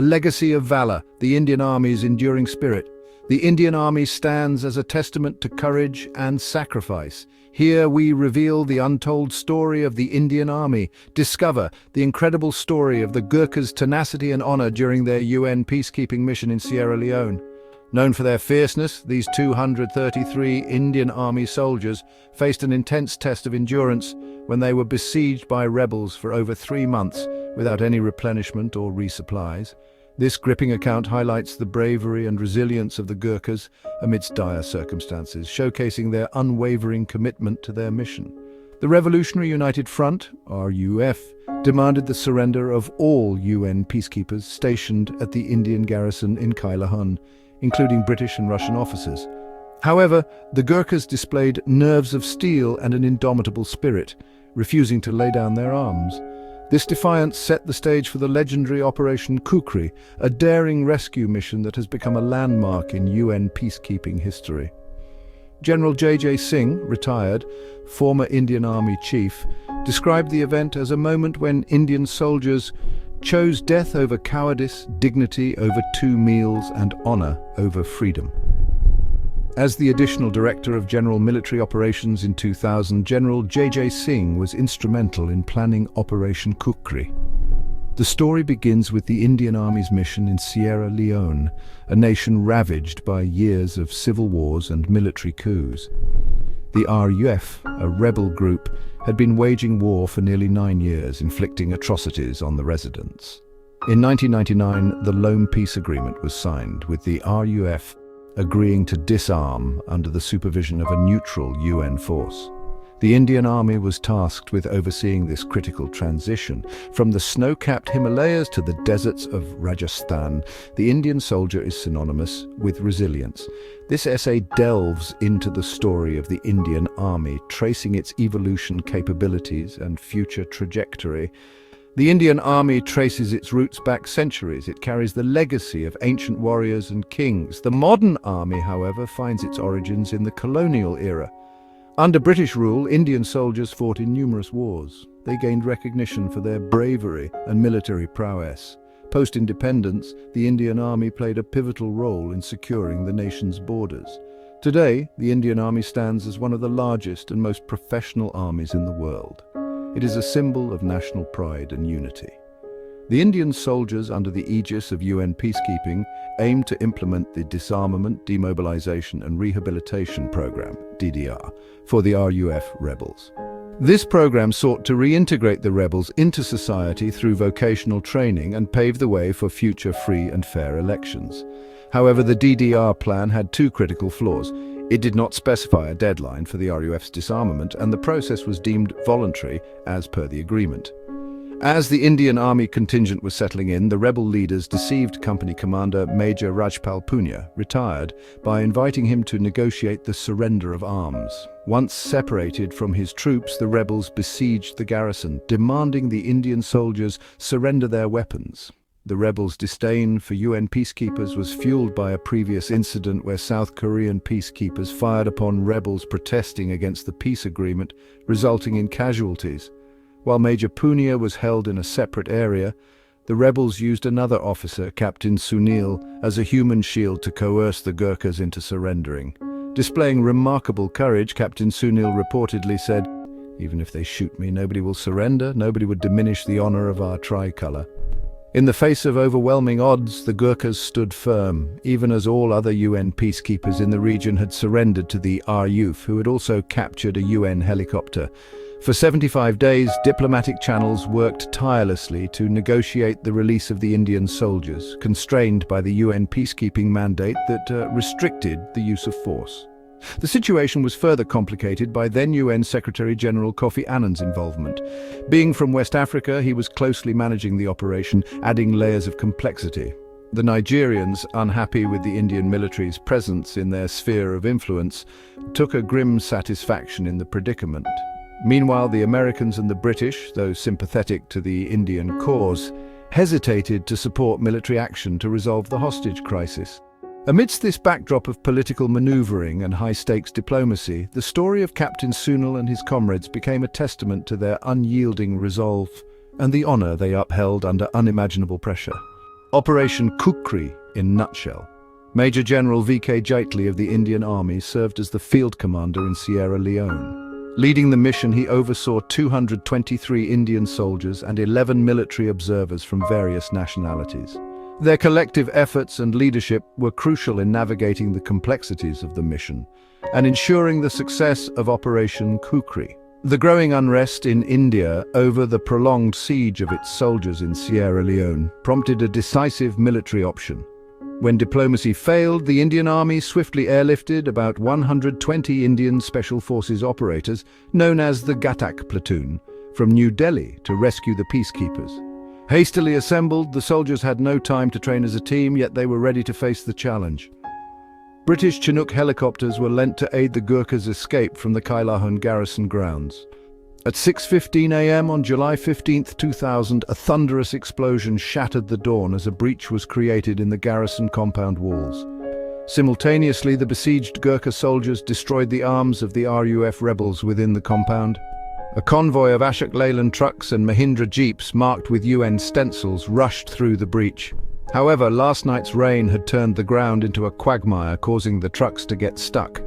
a legacy of valor, the Indian Army's enduring spirit. The Indian Army stands as a testament to courage and sacrifice. Here we reveal the untold story of the Indian Army, discover the incredible story of the Gurkhas' tenacity and honor during their UN peacekeeping mission in Sierra Leone. Known for their fierceness, these 233 Indian Army soldiers faced an intense test of endurance when they were besieged by rebels for over 3 months without any replenishment or resupplies. This gripping account highlights the bravery and resilience of the Gurkhas amidst dire circumstances, showcasing their unwavering commitment to their mission. The Revolutionary United Front, RUF, demanded the surrender of all UN peacekeepers stationed at the Indian garrison in Kailahan, including British and Russian officers. However, the Gurkhas displayed nerves of steel and an indomitable spirit, refusing to lay down their arms. This defiance set the stage for the legendary Operation Khukri, a daring rescue mission that has become a landmark in UN peacekeeping history. General J.J. Singh, retired, former Indian Army chief, described the event as a moment when Indian soldiers chose death over cowardice, dignity over 2 meals, and honor over freedom. As the additional Director of General Military Operations in 2000, General J.J. Singh was instrumental in planning Operation Khukri. The story begins with the Indian Army's mission in Sierra Leone, a nation ravaged by years of civil wars and military coups. The RUF, a rebel group, had been waging war for nearly 9 years, inflicting atrocities on the residents. In 1999, the Lone Peace Agreement was signed, with the RUF agreeing to disarm under the supervision of a neutral UN force. The Indian Army was tasked with overseeing this critical transition. From the snow-capped Himalayas to the deserts of Rajasthan, the Indian soldier is synonymous with resilience. This essay delves into the story of the Indian Army, tracing its evolution, capabilities, and future trajectory. The Indian Army traces its roots back centuries. It carries the legacy of ancient warriors and kings. The modern army, however, finds its origins in the colonial era. Under British rule, Indian soldiers fought in numerous wars. They gained recognition for their bravery and military prowess. Post-independence, the Indian Army played a pivotal role in securing the nation's borders. Today, the Indian Army stands as one of the largest and most professional armies in the world. It is a symbol of national pride and unity. The Indian soldiers under the aegis of UN peacekeeping aim to implement the Disarmament, Demobilization and Rehabilitation Program, DDR, for the RUF rebels. This program sought to reintegrate the rebels into society through vocational training and pave the way for future free and fair elections. However, the DDR plan had 2 critical flaws. It did not specify a deadline for the RUF's disarmament, and the process was deemed voluntary as per the agreement. As the Indian Army contingent was settling in, the rebel leaders deceived Company Commander Major Rajpal Punya, retired, by inviting him to negotiate the surrender of arms. Once separated from his troops, the rebels besieged the garrison, demanding the Indian soldiers surrender their weapons. The rebels' disdain for UN peacekeepers was fueled by a previous incident where South Korean peacekeepers fired upon rebels protesting against the peace agreement, resulting in casualties. While Major Punya was held in a separate area, the rebels used another officer, Captain Sunil, as a human shield to coerce the Gurkhas into surrendering. Displaying remarkable courage, Captain Sunil reportedly said, "Even if they shoot me, nobody will surrender, nobody would diminish the honor of our tricolour." In the face of overwhelming odds, the Gurkhas stood firm, even as all other UN peacekeepers in the region had surrendered to the RUF, who had also captured a UN helicopter. For 75 days, diplomatic channels worked tirelessly to negotiate the release of the Indian soldiers, constrained by the UN peacekeeping mandate that restricted the use of force. The situation was further complicated by then UN Secretary-General Kofi Annan's involvement. Being from West Africa, he was closely managing the operation, adding layers of complexity. The Nigerians, unhappy with the Indian military's presence in their sphere of influence, took a grim satisfaction in the predicament. Meanwhile, the Americans and the British, though sympathetic to the Indian cause, hesitated to support military action to resolve the hostage crisis. Amidst this backdrop of political maneuvering and high-stakes diplomacy, the story of Captain Sunil and his comrades became a testament to their unyielding resolve and the honor they upheld under unimaginable pressure. Operation Khukri in nutshell. Major General V.K. Jaitley of the Indian Army served as the field commander in Sierra Leone. Leading the mission, he oversaw 223 Indian soldiers and 11 military observers from various nationalities. Their collective efforts and leadership were crucial in navigating the complexities of the mission and ensuring the success of Operation Khukri. The growing unrest in India over the prolonged siege of its soldiers in Sierra Leone prompted a decisive military option. When diplomacy failed, the Indian Army swiftly airlifted about 120 Indian Special Forces operators, known as the Ghatak Platoon, from New Delhi to rescue the peacekeepers. Hastily assembled, the soldiers had no time to train as a team, yet they were ready to face the challenge. British Chinook helicopters were lent to aid the Gurkhas' escape from the Kailahun garrison grounds. At 6:15 a.m. on July 15, 2000, a thunderous explosion shattered the dawn as a breach was created in the garrison compound walls. Simultaneously, the besieged Gurkha soldiers destroyed the arms of the RUF rebels within the compound. A convoy of Ashok Leyland trucks and Mahindra jeeps marked with UN stencils rushed through the breach. However, last night's rain had turned the ground into a quagmire, causing the trucks to get stuck.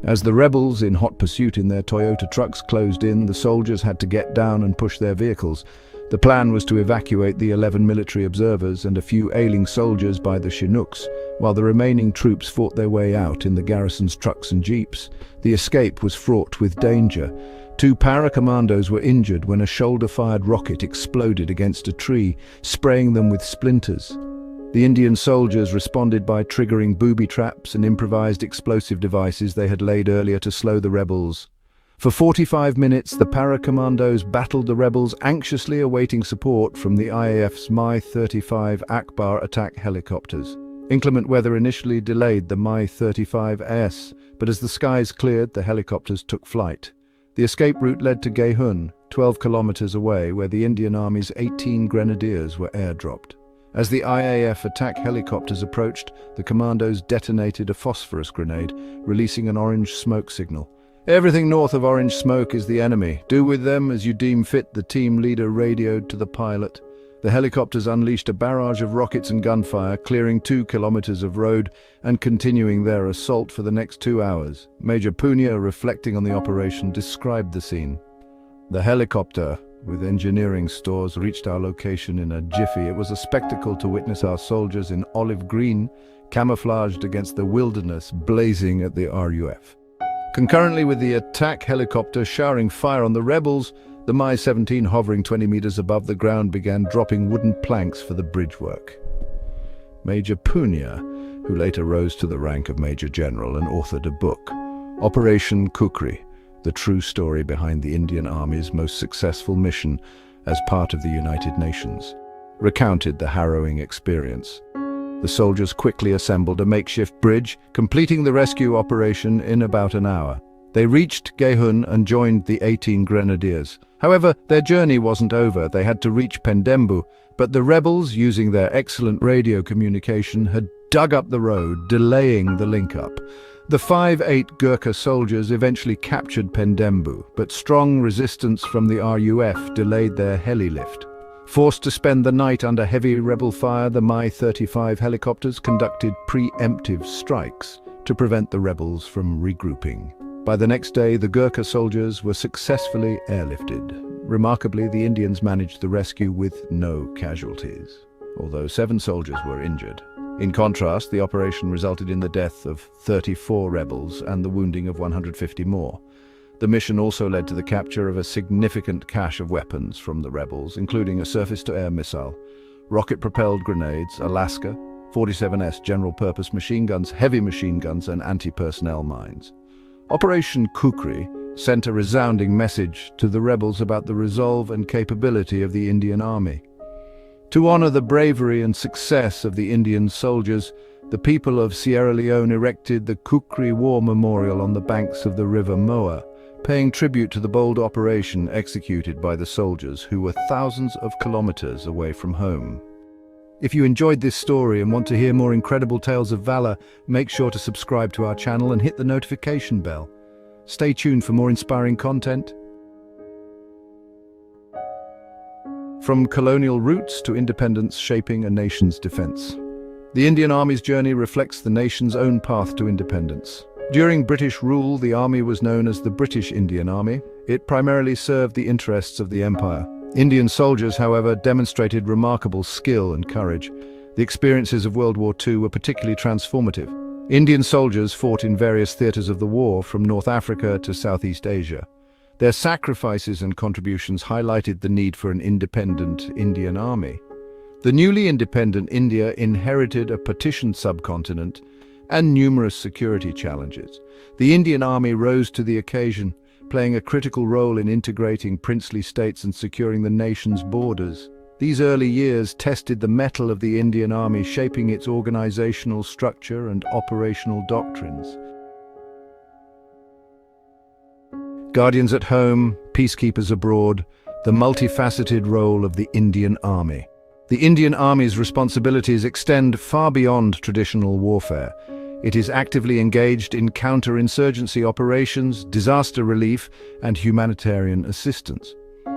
As the rebels, in hot pursuit in their Toyota trucks, closed in, the soldiers had to get down and push their vehicles. The plan was to evacuate the 11 military observers and a few ailing soldiers by the Chinooks, while the remaining troops fought their way out in the garrison's trucks and jeeps. The escape was fraught with danger. 2 para-commandos were injured when a shoulder-fired rocket exploded against a tree, spraying them with splinters. The Indian soldiers responded by triggering booby traps and improvised explosive devices they had laid earlier to slow the rebels. For 45 minutes, the para-commandos battled the rebels, anxiously awaiting support from the IAF's Mi-35 Akbar attack helicopters. Inclement weather initially delayed the Mi-35S, but as the skies cleared, the helicopters took flight. The escape route led to Gaihun, 12 kilometers away, where the Indian Army's 18 grenadiers were airdropped. As the IAF attack helicopters approached, the commandos detonated a phosphorus grenade, releasing an orange smoke signal. "Everything north of orange smoke is the enemy. Do with them as you deem fit," the team leader radioed to the pilot. The helicopters unleashed a barrage of rockets and gunfire, clearing 2 kilometers of road and continuing their assault for the next 2 hours. Major Punia, reflecting on the operation, described the scene. "The helicopter, with engineering stores, reached our location in a jiffy. It was a spectacle to witness our soldiers in olive green, camouflaged against the wilderness, blazing at the RUF. Concurrently with the attack helicopter showering fire on the rebels, the Mi-17 hovering 20 meters above the ground began dropping wooden planks for the bridge work." Major Punia, who later rose to the rank of Major General and authored a book, Operation Khukri, the true story behind the Indian Army's most successful mission as part of the United Nations, recounted the harrowing experience. The soldiers quickly assembled a makeshift bridge, completing the rescue operation in about an hour. They reached Gaihun and joined the 18 grenadiers. However, their journey wasn't over. They had to reach Pendembu, but the rebels, using their excellent radio communication, had dug up the road, delaying the link-up. The 5-8 Gurkha soldiers eventually captured Pendembu, but strong resistance from the RUF delayed their heli-lift. Forced to spend the night under heavy rebel fire, the Mi-35 helicopters conducted preemptive strikes to prevent the rebels from regrouping. By the next day, the Gurkha soldiers were successfully airlifted. Remarkably, the Indians managed the rescue with no casualties, although 7 soldiers were injured. In contrast, the operation resulted in the death of 34 rebels and the wounding of 150 more. The mission also led to the capture of a significant cache of weapons from the rebels, including a surface-to-air missile, rocket-propelled grenades, Alaska, 47S general-purpose machine guns, heavy machine guns, and anti-personnel mines. Operation Khukri sent a resounding message to the rebels about the resolve and capability of the Indian Army. To honor the bravery and success of the Indian soldiers, the people of Sierra Leone erected the Khukri War Memorial on the banks of the River Moa, paying tribute to the bold operation executed by the soldiers who were thousands of kilometers away from home. If you enjoyed this story and want to hear more incredible tales of valor, make sure to subscribe to our channel and hit the notification bell. Stay tuned for more inspiring content. from colonial roots to independence shaping a nation's defense. The Indian Army's journey reflects the nation's own path to independence. During British rule, the army was known as the British Indian Army. It primarily served the interests of the empire. Indian soldiers, however, demonstrated remarkable skill and courage. The experiences of World War II were particularly transformative. Indian soldiers fought in various theaters of the war, from North Africa to Southeast Asia. Their sacrifices and contributions highlighted the need for an independent Indian army. The newly independent India inherited a partitioned subcontinent and numerous security challenges. The Indian Army rose to the occasion, playing a critical role in integrating princely states and securing the nation's borders. These early years tested the mettle of the Indian Army, shaping its organizational structure and operational doctrines. Guardians at home, peacekeepers abroad, the multifaceted role of the Indian Army. The Indian Army's responsibilities extend far beyond traditional warfare. It is actively engaged in counter-insurgency operations, disaster relief, and humanitarian assistance.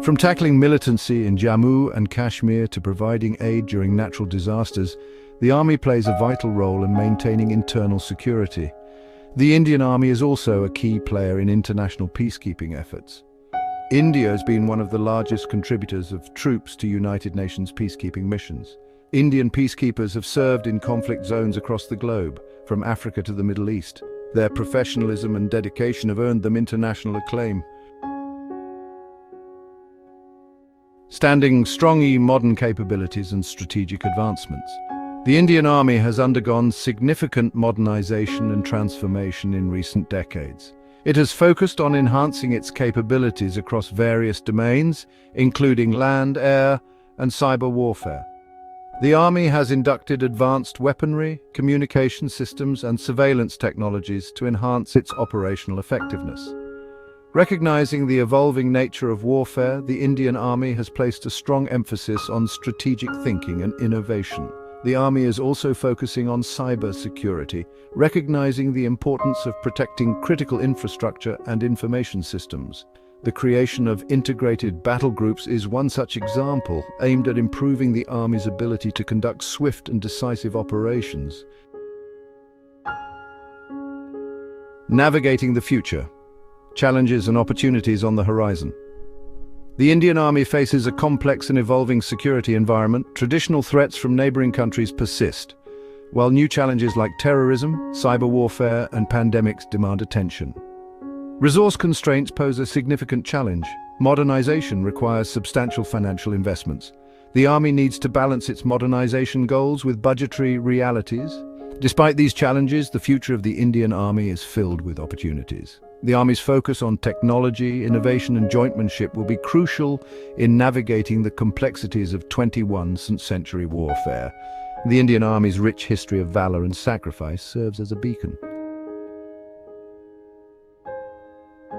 From tackling militancy in Jammu and Kashmir to providing aid during natural disasters, the Army plays a vital role in maintaining internal security. The Indian Army is also a key player in international peacekeeping efforts. India has been one of the largest contributors of troops to United Nations peacekeeping missions. Indian peacekeepers have served in conflict zones across the globe, from Africa to the Middle East. Their professionalism and dedication have earned them international acclaim. Standing strong in modern capabilities and strategic advancements. The Indian Army has undergone significant modernization and transformation in recent decades. It has focused on enhancing its capabilities across various domains, including land, air, and cyber warfare. The Army has inducted advanced weaponry, communication systems, and surveillance technologies to enhance its operational effectiveness. Recognizing the evolving nature of warfare, the Indian Army has placed a strong emphasis on strategic thinking and innovation. The Army is also focusing on cyber security, recognizing the importance of protecting critical infrastructure and information systems. The creation of integrated battle groups is one such example, aimed at improving the Army's ability to conduct swift and decisive operations. Navigating the future. Challenges and opportunities on the horizon. The Indian Army faces a complex and evolving security environment. Traditional threats from neighboring countries persist, while new challenges like terrorism, cyber warfare, and pandemics demand attention. Resource constraints pose a significant challenge. Modernization requires substantial financial investments. The Army needs to balance its modernization goals with budgetary realities. Despite these challenges, the future of the Indian Army is filled with opportunities. The Army's focus on technology, innovation, and jointmanship will be crucial in navigating the complexities of 21st century warfare. The Indian Army's rich history of valor and sacrifice serves as a beacon.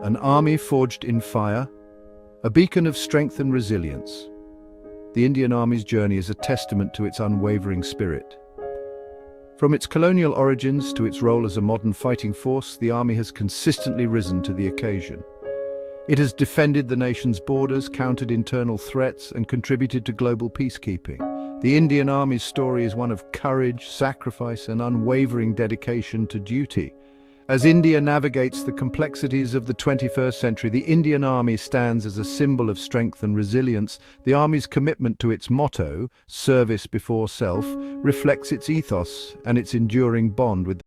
An army forged in fire, a beacon of strength and resilience. The Indian Army's journey is a testament to its unwavering spirit. From its colonial origins to its role as a modern fighting force, the Army has consistently risen to the occasion. It has defended the nation's borders, countered internal threats, and contributed to global peacekeeping. The Indian Army's story is one of courage, sacrifice, and unwavering dedication to duty. As India navigates the complexities of the 21st century, the Indian Army stands as a symbol of strength and resilience. The Army's commitment to its motto, service before self, reflects its ethos and its enduring bond with